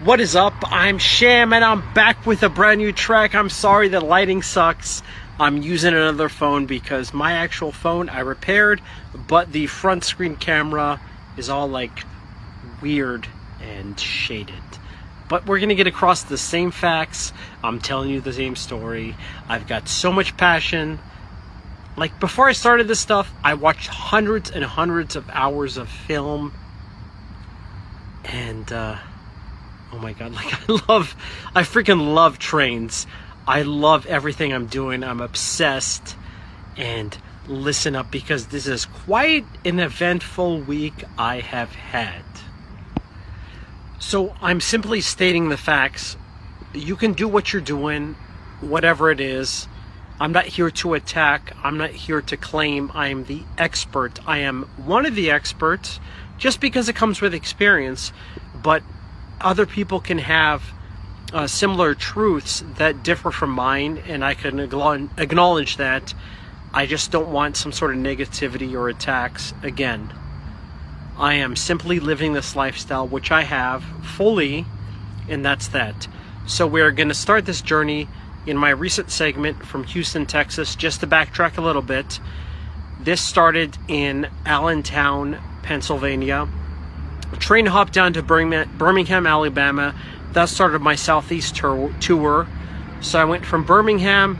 What is up? I'm Sham and I'm back with a brand new track. I'm sorry the lighting sucks. I'm using another phone because my actual phone I repaired, but the front screen camera is all like weird and shaded. But we're gonna get across the same facts. I'm telling you the same story. I've got so much passion. Like before I started this stuff, I watched hundreds and hundreds of hours of film. And oh my god, like I freaking love trains. I love everything I'm doing. I'm obsessed. And listen up, because this is quite an eventful week I have had. So I'm simply stating the facts. You can do what you're doing, whatever it is. I'm not here to attack. I'm not here to claim I am the expert. I am one of the experts just because it comes with experience. But other people can have similar truths that differ from mine, and I can acknowledge that. I just don't want some sort of negativity or attacks. Again, I am simply living this lifestyle, which I have fully, and that's that. So we're going to start this journey in my recent segment from Houston, Texas. Just to backtrack a little bit, this started in Allentown, Pennsylvania. Train hop down to Birmingham, Alabama. That started my Southeast tour. So I went from Birmingham,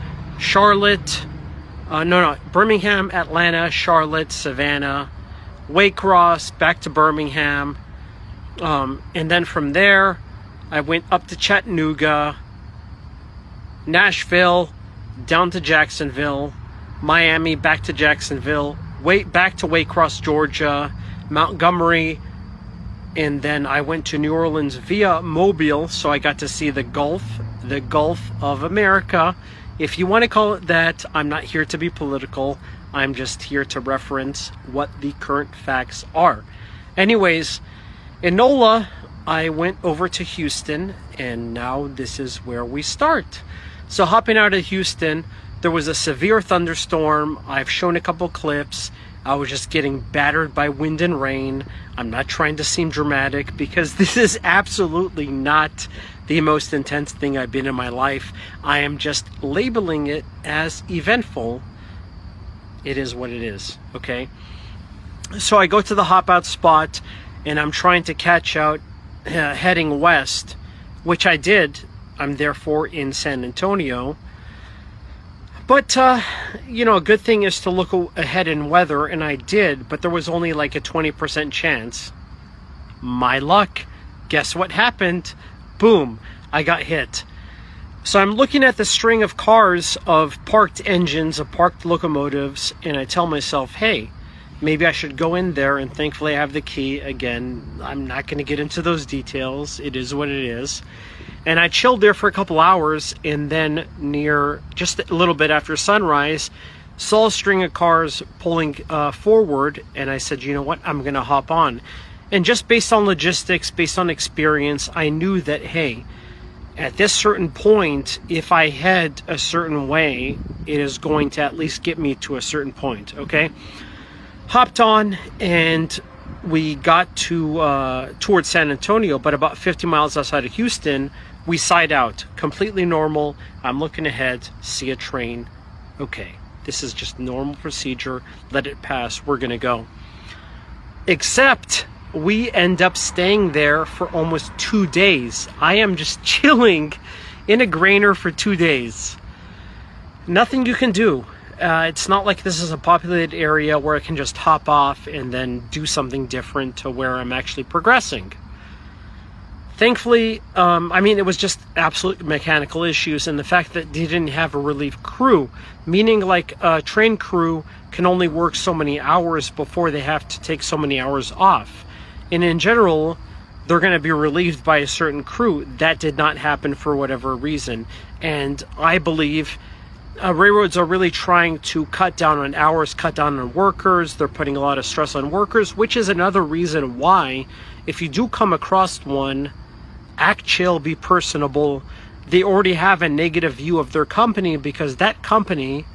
Birmingham, Atlanta, Charlotte, Savannah, Waycross, back to Birmingham. And then from there, I went up to Chattanooga, Nashville, down to Jacksonville, Miami, back to Jacksonville, back to Waycross, Georgia, Montgomery, and then I went to New Orleans via Mobile, so I got to see the Gulf of America. If you want to call it that, I'm not here to be political. I'm just here to reference what the current facts are. Anyways, in NOLA, I went over to Houston, and now this is where we start. So hopping out of Houston, there was a severe thunderstorm. I've shown a couple clips. I was just getting battered by wind and rain. I'm not trying to seem dramatic because this is absolutely not the most intense thing I've been in my life. I am just labeling it as eventful. It is what it is, okay? So I go to the hop out spot and I'm trying to catch out heading west, which I did. I'm therefore in San Antonio. But, you know, a good thing is to look ahead in weather, and I did, but there was only like a 20% chance. My luck. Guess what happened? Boom, I got hit. So I'm looking at the string of cars, of parked engines, of parked locomotives, and I tell myself, hey, maybe I should go in there, and thankfully I have the key. Again, I'm not going to get into those details. It is what it is. And I chilled there for a couple hours, and then near just a little bit after sunrise, saw a string of cars pulling forward, and I said, you know what, I'm going to hop on. And just based on logistics, based on experience, I knew that, hey, at this certain point, if I head a certain way, it is going to at least get me to a certain point, okay? Hopped on, and we got to towards San Antonio, but about 50 miles outside of Houston, we side out, completely normal. I'm looking ahead, see a train. Okay, this is just normal procedure. Let it pass. We're gonna go. Except we end up staying there for almost 2 days. I am just chilling in a grainer for 2 days. Nothing you can do. It's not like this is a populated area where I can just hop off and then do something different to where I'm actually progressing. Thankfully, I mean, it was just absolute mechanical issues, and the fact that they didn't have a relief crew, meaning like a train crew can only work so many hours before they have to take so many hours off. And in general, they're going to be relieved by a certain crew. That did not happen for whatever reason. And I believe railroads are really trying to cut down on hours, cut down on workers. They're putting a lot of stress on workers, which is another reason why, if you do come across one, act chill, be personable. They already have a negative view of their company because that company,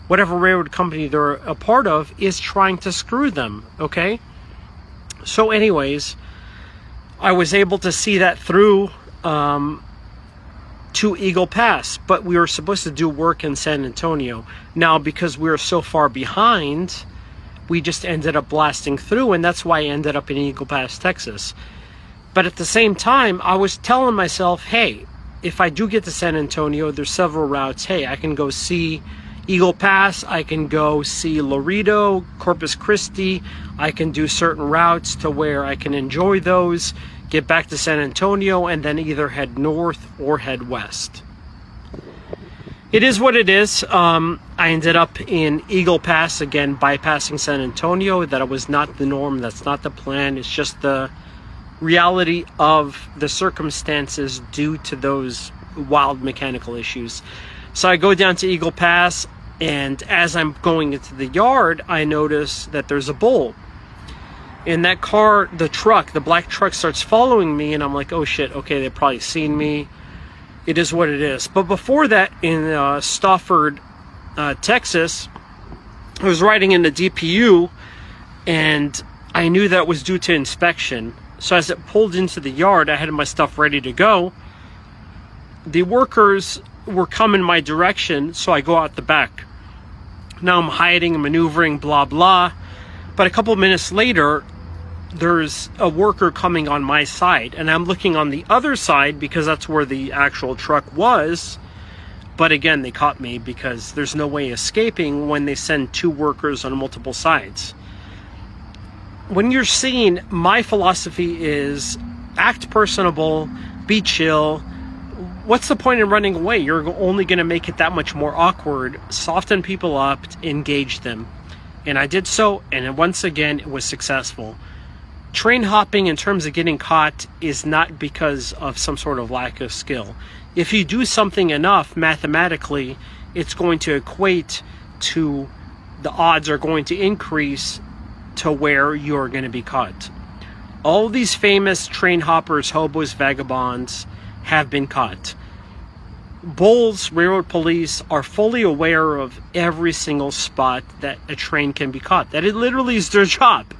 whatever railroad company they're a part of, is trying to screw them, okay? So anyways, I was able to see that through to Eagle Pass, but we were supposed to do work in San Antonio. Now, because we were so far behind, we just ended up blasting through, and that's why I ended up in Eagle Pass, Texas. But at the same time, I was telling myself, hey, if I do get to San Antonio, there's several routes. Hey, I can go see Eagle Pass, I can go see Laredo, Corpus Christi, I can do certain routes to where I can enjoy those, get back to San Antonio, and then either head north or head west. It is what it is. I ended up in Eagle Pass, again, bypassing San Antonio. That was not the norm, that's not the plan, it's just the reality of the circumstances due to those wild mechanical issues. So I go down to Eagle Pass, and as I'm going into the yard, I notice that there's a bull. And that car, the truck, the black truck, starts following me, and I'm like, oh shit, okay, they've probably seen me. It is what it is. But before that, in Stafford, Texas, I was riding in the DPU, and I knew that was due to inspection. So as it pulled into the yard, I had my stuff ready to go. The workers were coming my direction, so I go out the back. Now I'm hiding, maneuvering, blah, blah. But a couple minutes later, there's a worker coming on my side, and I'm looking on the other side because that's where the actual truck was. But again, they caught me because there's no way escaping when they send two workers on multiple sides. When you're seen, my philosophy is act personable, be chill. What's the point in running away? You're only going to make it that much more awkward. Soften people up, engage them. And I did so, and once again, it was successful. Train hopping in terms of getting caught is not because of some sort of lack of skill. If you do something enough mathematically, it's going to equate to the odds are going to increase to where you're going to be caught. All these famous train hoppers, hobos, vagabonds have been caught. Bulls, railroad police are fully aware of every single spot that a train can be caught. That it literally is their job.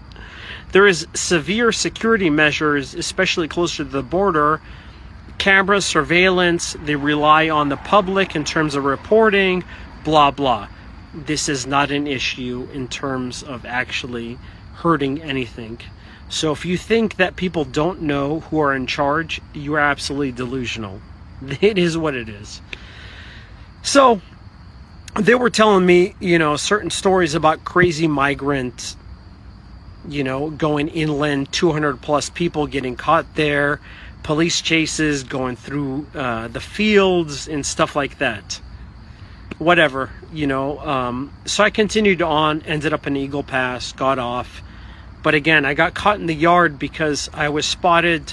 There is severe security measures, especially closer to the border. Camera surveillance, they rely on the public in terms of reporting, blah, blah. This is not an issue in terms of actually hurting anything. So if you think that people don't know who are in charge, you are absolutely delusional. It is what it is. So they were telling me, certain stories about crazy migrants, going inland, 200 plus people getting caught there, police chases going through the fields and stuff like that. Whatever, so I continued on, ended up in Eagle Pass, got off. But again, I got caught in the yard because I was spotted.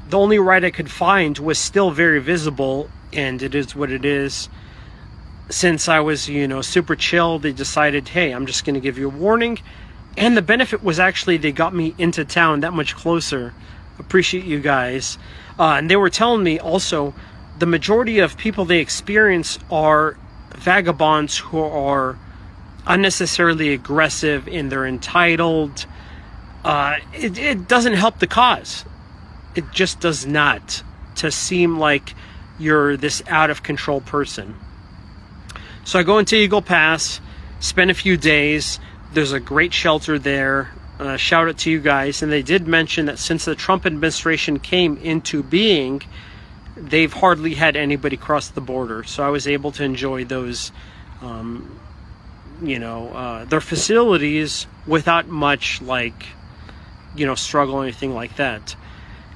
The only ride I could find was still very visible, and it is what it is. Since I was, super chill, they decided, hey, I'm just going to give you a warning. And the benefit was actually they got me into town that much closer. Appreciate you guys. And they were telling me also the majority of people they experience are vagabonds who are unnecessarily aggressive and they're entitled. It doesn't help the cause. It just does not, to seem like you're this out of control person. So I go into Eagle Pass, spend a few days. There's a great shelter there. Shout out to you guys. And they did mention that since the Trump administration came into being, they've hardly had anybody cross the border. So I was able to enjoy those, their facilities without much struggle or anything like that.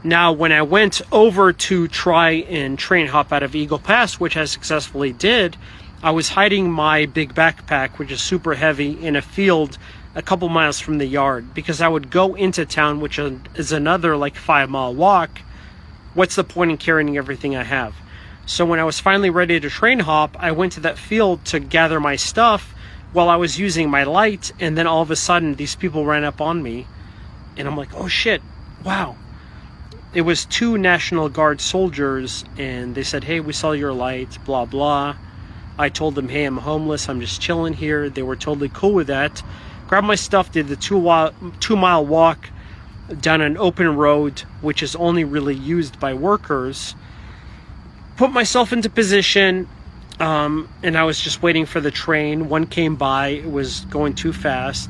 Now, when I went over to try and train hop out of Eagle Pass, which I successfully did, I was hiding my big backpack, which is super heavy, in a field a couple miles from the yard, because I would go into town, which is another 5-mile walk. What's the point in carrying everything I have? So when I was finally ready to train hop, I went to that field to gather my stuff while I was using my light, and then all of a sudden these people ran up on me, and I'm like, oh shit, wow. It was 2 National Guard soldiers, and they said, hey, we saw your light, blah, blah. I told them, hey, I'm homeless, I'm just chilling here. They were totally cool with that. Grabbed my stuff, did the 2-mile walk, down an open road, which is only really used by workers. Put myself into position, and I was just waiting for the train. One came by, it was going too fast,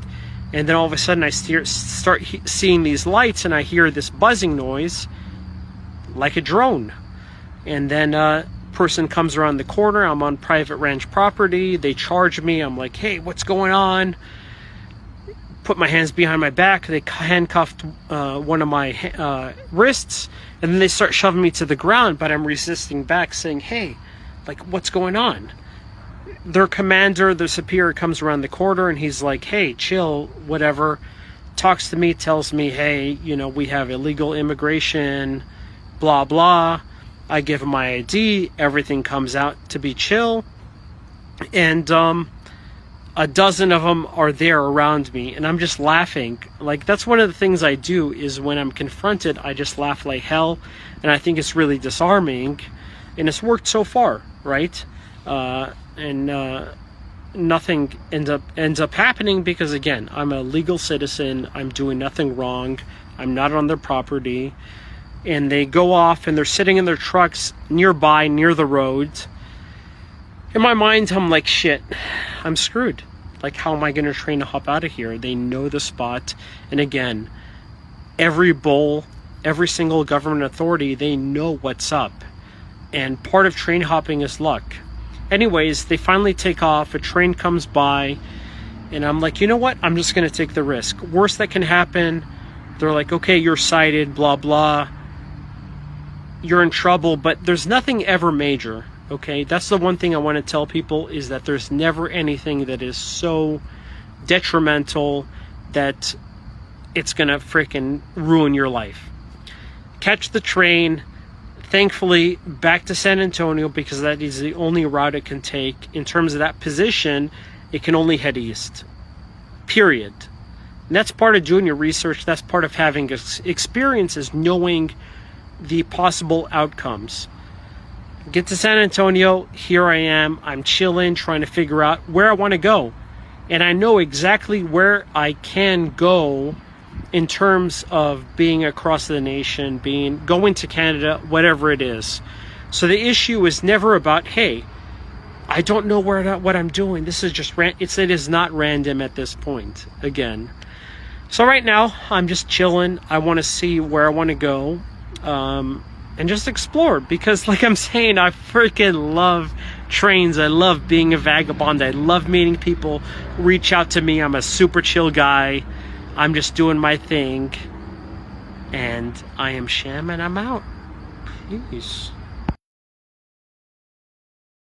and then all of a sudden I start seeing these lights, and I hear this buzzing noise like a drone. And then person comes around the corner. I'm on private ranch property. They charge me. I'm like, hey, what's going on? Put my hands behind my back. They handcuffed one of my wrists, and then they start shoving me to the ground, but I'm resisting back, saying, hey, like, what's going on? Their commander, their superior, comes around the corner, and he's like, hey, chill, whatever. Talks to me, tells me, hey, you know, we have illegal immigration, blah, blah. I give him my ID. Everything comes out to be chill. And a dozen of them are there around me, and I'm just laughing. Like, that's one of the things I do, is when I'm confronted, I just laugh like hell, and I think it's really disarming, and it's worked so far, right? Nothing ends up happening, because again, I'm a legal citizen. I'm doing nothing wrong. I'm not on their property. And they go off, and they're sitting in their trucks nearby, near the road. In my mind, I'm like, shit, I'm screwed. Like, how am I going to train to hop out of here? They know the spot. And again, every bull, every single government authority, they know what's up. And part of train hopping is luck. Anyways, they finally take off. A train comes by, and I'm like, you know what? I'm just going to take the risk. Worst that can happen, they're like, okay, you're cited, blah, blah. You're in trouble, but there's nothing ever major. Okay, that's the one thing I want to tell people, is that there's never anything that is so detrimental that it's gonna freaking ruin your life. Catch the train, thankfully, back to San Antonio, because that is the only route it can take. In terms of that position, it can only head east, period. And that's part of doing your research. That's part of having experiences, knowing the possible outcomes. Get to San Antonio, here I am, I'm chilling, trying to figure out where I want to go. And I know exactly where I can go in terms of being across the nation, going to Canada, whatever it is. So the issue is never about, hey, I don't know what I'm doing. This is just it is not random at this point, again. So right now, I'm just chilling. I want to see where I want to go. And just explore, because like I'm saying, I freaking love trains. I love being a vagabond. I love meeting people. Reach out to me. I'm a super chill guy. I'm just doing my thing. And I am Sham, and I'm out. Peace.